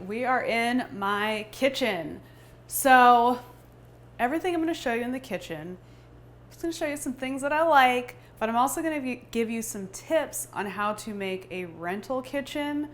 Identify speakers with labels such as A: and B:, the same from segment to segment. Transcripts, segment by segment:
A: we are in my kitchen. So everything I'm going to show you in the kitchen, I'm just going to show you some things that I like, but I'm also going to give you some tips on how to make a rental kitchen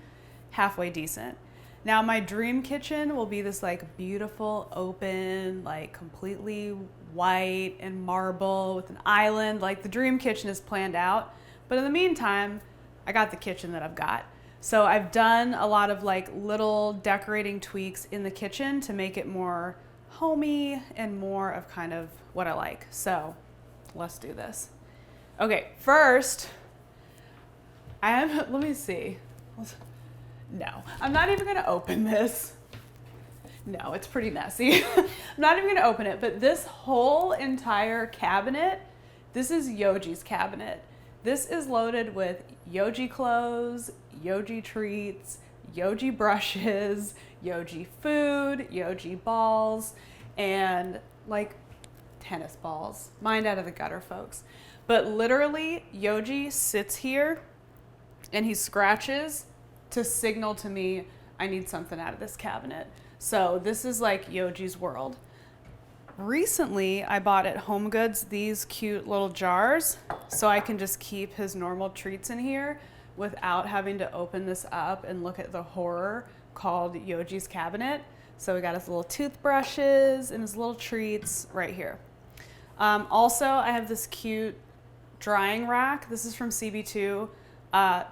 A: halfway decent. Now my dream kitchen will be this like beautiful, open, like completely white and marble with an island. Like the dream kitchen is planned out. But in the meantime, I got the kitchen that I've got. So I've done a lot of like little decorating tweaks in the kitchen to make it more homey and more of kind of what I like. So let's do this. Okay, first, let me see. No, I'm not even gonna open this. No, it's pretty messy. I'm not even gonna open it, but this whole entire cabinet, this is Yoji's cabinet. This is loaded with Yoji clothes, Yoji treats, Yoji brushes, Yoji food, Yoji balls, and like tennis balls. Mind out of the gutter, folks. But literally, Yoji sits here and he scratches to signal to me I need something out of this cabinet. So this is like Yoji's world. Recently, I bought at Home Goods these cute little jars so I can just keep his normal treats in here without having to open this up and look at the horror called Yoji's cabinet. So we got his little toothbrushes and his little treats right here. Also, I have this cute drying rack. This is from CB2.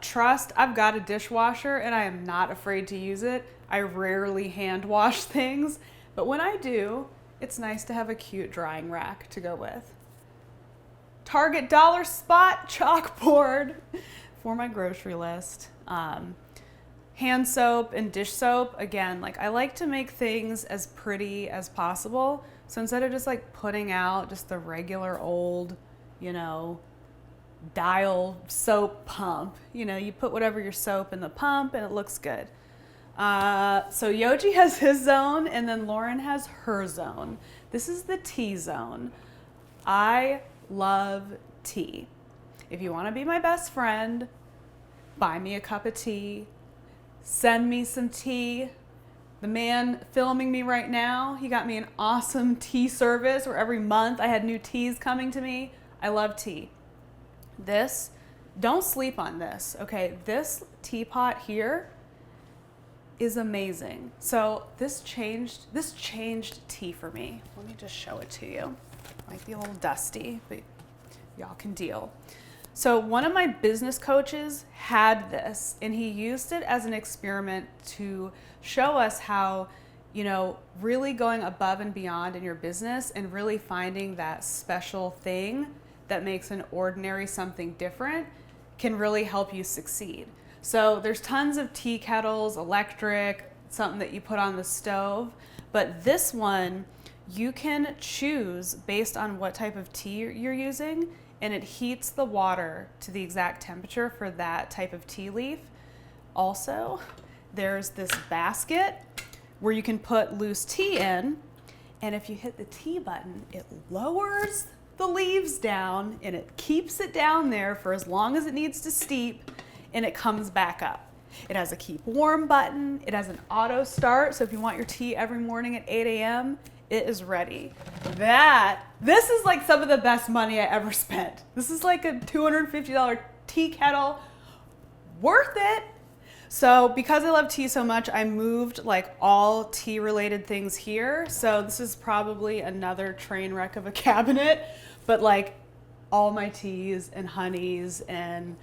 A: Trust, I've got a dishwasher and I am not afraid to use it. I rarely hand wash things, but when I do, it's nice to have a cute drying rack to go with. Target dollar spot chalkboard for my grocery list. Hand soap and dish soap. Again, like I like to make things as pretty as possible. So instead of just like putting out just the regular old, dial soap pump, you put whatever your soap in the pump and it looks good. So Yoji has his zone and then Lauren has her zone. This is the tea zone. I love tea. If you want to be my best friend, buy me a cup of tea, send me some tea. The man filming me right now, he got me an awesome tea service where every month I had new teas coming to me. I love tea. Don't sleep on this, okay? This teapot here is amazing. So this changed tea for me. Let me just show it to you. Might be a little dusty, but y'all can deal. So one of my business coaches had this and he used it as an experiment to show us how, really going above and beyond in your business and really finding that special thing that makes an ordinary something different can really help you succeed. So there's tons of tea kettles, electric, something that you put on the stove, but this one you can choose based on what type of tea you're using, and it heats the water to the exact temperature for that type of tea leaf. Also, there's this basket where you can put loose tea in, and if you hit the tea button, it lowers the leaves down and it keeps it down there for as long as it needs to steep, and it comes back up. It has a keep warm button. It has an auto start. So if you want your tea every morning at 8 a.m., it is ready. This is like some of the best money I ever spent. This is like a $250 tea kettle. Worth it. So because I love tea so much, I moved like all tea related things here. So this is probably another train wreck of a cabinet, but like all my teas and honeys and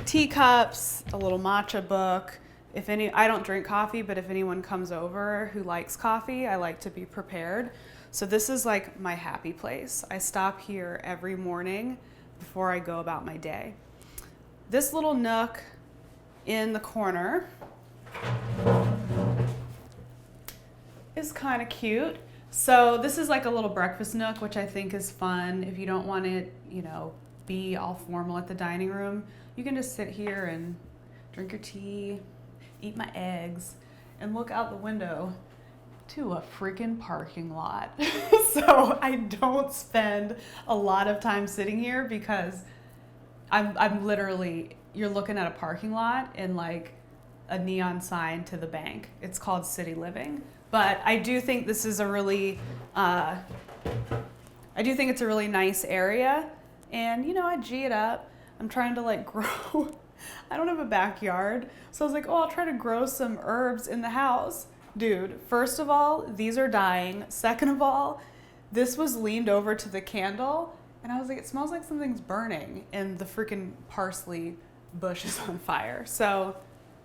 A: teacups, a little matcha book. I don't drink coffee, but if anyone comes over who likes coffee, I like to be prepared. So this is like my happy place. I stop here every morning before I go about my day. This little nook in the corner is kind of cute. So this is like a little breakfast nook, which I think is fun. If you don't want it, be all formal at the dining room, you can just sit here and drink your tea, eat my eggs, and look out the window to a freaking parking lot. So I don't spend a lot of time sitting here because I'm literally, you're looking at a parking lot and like a neon sign to the bank. It's called City Living. But I do think this is a really, I do think it's a really nice area. And, you know, I G it up. I'm trying to like grow. I don't have a backyard. So I was like, oh, I'll try to grow some herbs in the house. Dude, first of all, these are dying. Second of all, this was leaned over to the candle. And I was like, it smells like something's burning. And the freaking parsley bush is on fire. So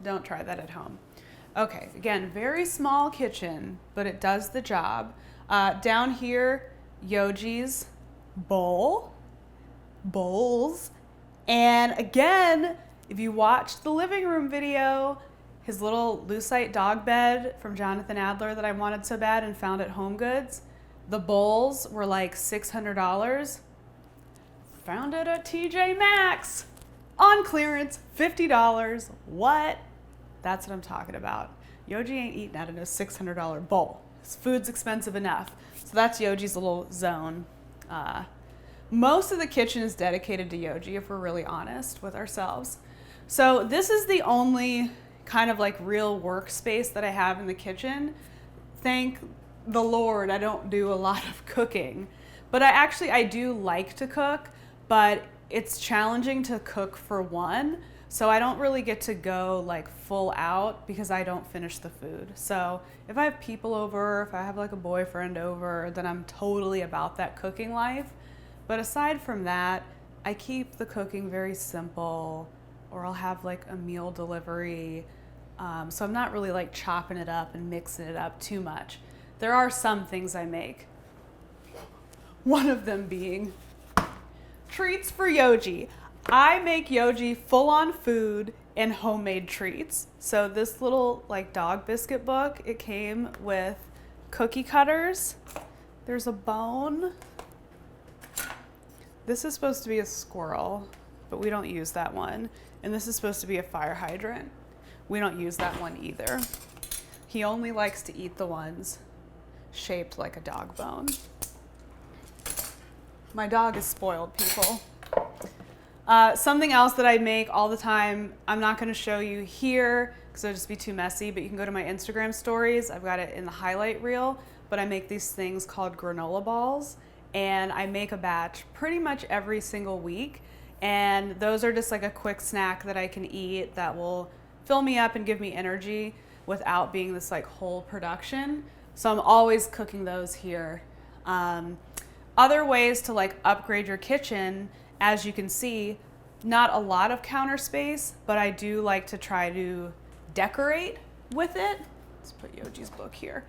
A: don't try that at home. Okay, again, very small kitchen, but it does the job. Down here, Yoji's bowls. And again, if you watched the living room video, his little lucite dog bed from Jonathan Adler that I wanted so bad and found at Home Goods, the bowls were like $600. Found it at TJ Maxx on clearance, $50. What? That's what I'm talking about. Yoji ain't eating out of no $600 bowl. His food's expensive enough. So that's Yoji's little zone. Most of the kitchen is dedicated to Yoji, if we're really honest with ourselves. So this is the only kind of like real workspace that I have in the kitchen. Thank the Lord, I don't do a lot of cooking. But I do like to cook, but it's challenging to cook for one. So I don't really get to go like full out because I don't finish the food. So if I have people over, if I have like a boyfriend over, then I'm totally about that cooking life. But aside from that, I keep the cooking very simple, or I'll have like a meal delivery. So I'm not really like chopping it up and mixing it up too much. There are some things I make. One of them being treats for Yoji. I make Yoji full-on food and homemade treats. So this little like dog biscuit book, it came with cookie cutters. There's a bone. This is supposed to be a squirrel, but we don't use that one. And this is supposed to be a fire hydrant. We don't use that one either. He only likes to eat the ones shaped like a dog bone. My dog is spoiled, people. Something else that I make all the time, I'm not gonna show you here because it'll just be too messy, but you can go to my Instagram stories. I've got it in the highlight reel, but I make these things called granola balls, and I make a batch pretty much every single week. And those are just like a quick snack that I can eat that will fill me up and give me energy without being this like whole production. So I'm always cooking those here. Other ways to like upgrade your kitchen, as you can see, not a lot of counter space, but I do like to try to decorate with it. Let's put Yoji's book here.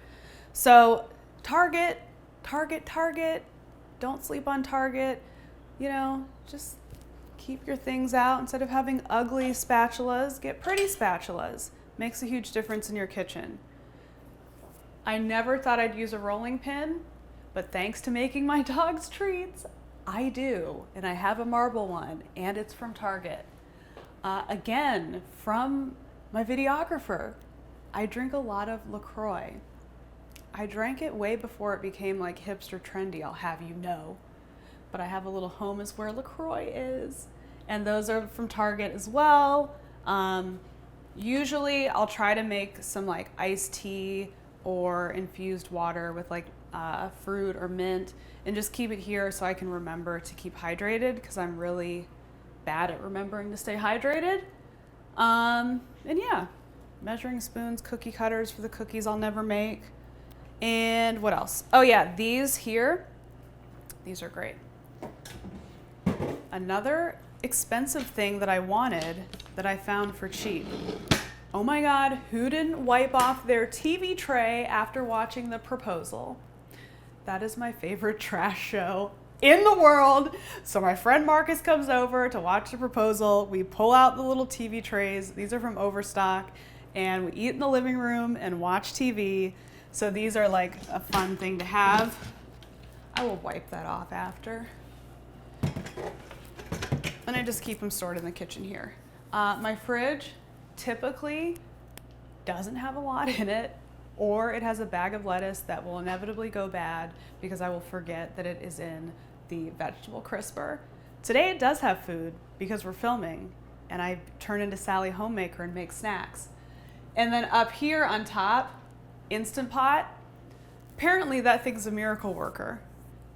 A: So Target. Don't sleep on Target. You know, just keep your things out. Instead of having ugly spatulas, get pretty spatulas. Makes a huge difference in your kitchen. I never thought I'd use a rolling pin, but thanks to making my dog's treats, I do. And I have a marble one, and it's from Target. Again, from my videographer. I drink a lot of LaCroix. I drank it way before it became like hipster trendy, I'll have you know. But I have a little home is where LaCroix is. And those are from Target as well. Usually I'll try to make some like iced tea or infused water with like fruit or mint and just keep it here so I can remember to keep hydrated because I'm really bad at remembering to stay hydrated. And yeah, measuring spoons, cookie cutters for the cookies I'll never make. And what else? Oh yeah, these here, these are great. Another expensive thing that I wanted that I found for cheap. Oh my God, who didn't wipe off their TV tray after watching The Proposal? That is my favorite trash show in the world. So my friend Marcus comes over to watch The Proposal. We pull out the little TV trays. These are from Overstock. And we eat in the living room and watch TV. So these are like a fun thing to have. I will wipe that off after. And I just keep them stored in the kitchen here. My fridge typically doesn't have a lot in it, or it has a bag of lettuce that will inevitably go bad because I will forget that it is in the vegetable crisper. Today it does have food because we're filming and I turn into Sally Homemaker and make snacks. And then up here on top, Instant Pot. Apparently that thing's a miracle worker.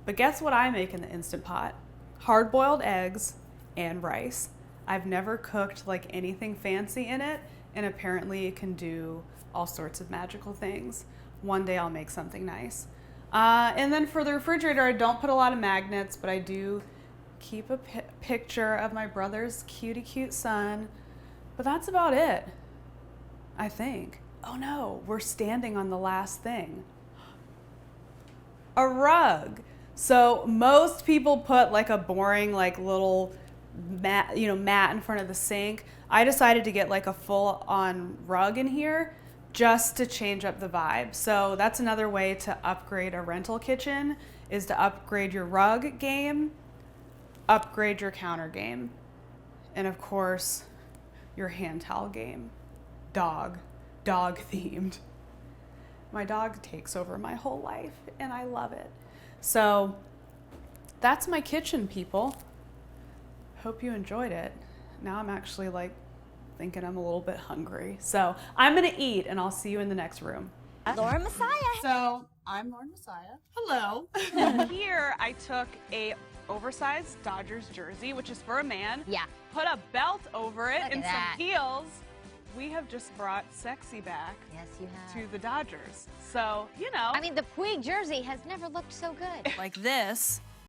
A: But guess what I make in the Instant Pot? Hard-boiled eggs and rice. I've never cooked like anything fancy in it, and apparently it can do all sorts of magical things. One day I'll make something nice. And then for the refrigerator, I don't put a lot of magnets, but I do keep a picture of my brother's cutie cute son. But that's about it, I think. Oh no, we're standing on the last thing. A rug. So most people put like a boring like little mat, mat in front of the sink. I decided to get like a full-on rug in here just to change up the vibe. So that's another way to upgrade a rental kitchen, is to upgrade your rug game, upgrade your counter game, and of course your hand towel game. Dog themed. My dog takes over my whole life and I love it. So that's my kitchen, people. Hope you enjoyed it. Now I'm actually like thinking I'm a little bit hungry. So I'm gonna eat and I'll see you in the next room.
B: Laura Messiah.
A: So I'm Lauren Messiah. Hello.
C: Here I took a oversized Dodgers jersey, which is for a man.
B: Yeah.
C: Put a belt over it
B: Look
C: and
B: at that.
C: some heels. We have just brought sexy back
B: Yes, you have.
C: to the Dodgers. So,
B: I mean, the Puig jersey has never looked so good.
A: Like this.